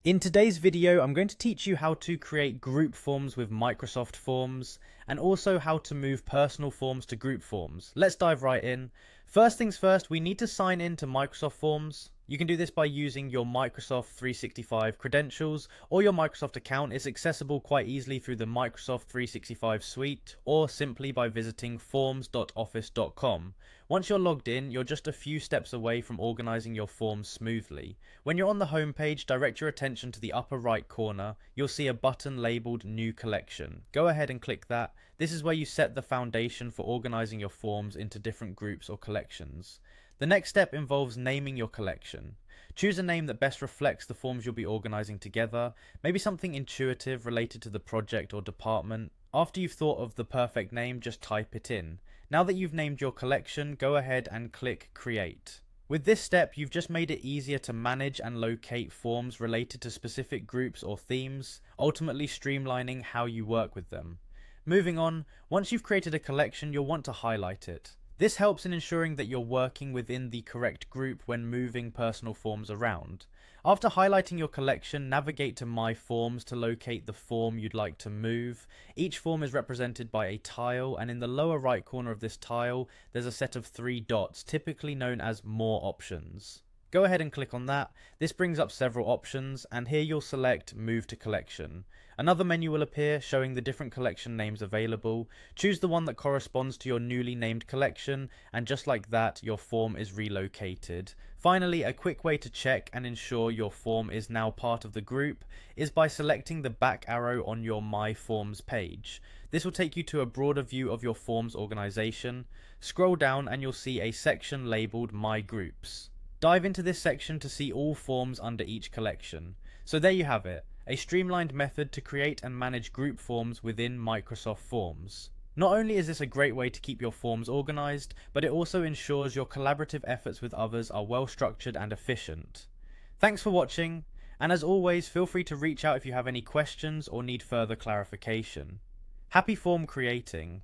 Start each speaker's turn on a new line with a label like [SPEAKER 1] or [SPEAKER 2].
[SPEAKER 1] In today's video, I'm going to teach you how to create group forms with Microsoft Forms and also how to move personal forms to group forms. Let's dive right in. First things first, we need to sign in to Microsoft Forms. You can do this by using your Microsoft 365 credentials or your Microsoft account. It's accessible quite easily through the Microsoft 365 suite or simply by visiting forms.office.com. Once you're logged in, you're just a few steps away from organizing your forms smoothly. When you're on the home page, direct your attention to the upper right corner. You'll see a button labeled New Collection. Go ahead and click that. This is where you set the foundation for organizing your forms into different groups or collections. The next step involves naming your collection. Choose a name that best reflects the forms you'll be organizing together, maybe something intuitive related to the project or department. After you've thought of the perfect name, just type it in. Now that you've named your collection, go ahead and click Create. With this step, you've just made it easier to manage and locate forms related to specific groups or themes, ultimately streamlining how you work with them. Moving on, once you've created a collection, you'll want to highlight it. This helps in ensuring that you're working within the correct group when moving personal forms around. After highlighting your collection, navigate to My Forms to locate the form you'd like to move. Each form is represented by a tile, and in the lower right corner of this tile, there's a set of 3 dots, typically known as More Options. Go ahead and click on that. This brings up several options, and here you'll select Move to Collection. Another menu will appear showing the different collection names available. Choose the one that corresponds to your newly named collection, and just like that, your form is relocated. Finally, a quick way to check and ensure your form is now part of the group is by selecting the back arrow on your My Forms page. This will take you to a broader view of your form's organization. Scroll down and you'll see a section labeled My Groups. Dive into this section to see all forms under each collection. So there you have it, a streamlined method to create and manage group forms within Microsoft Forms. Not only is this a great way to keep your forms organized, but it also ensures your collaborative efforts with others are well structured and efficient. Thanks for watching, and as always, feel free to reach out if you have any questions or need further clarification. Happy form creating!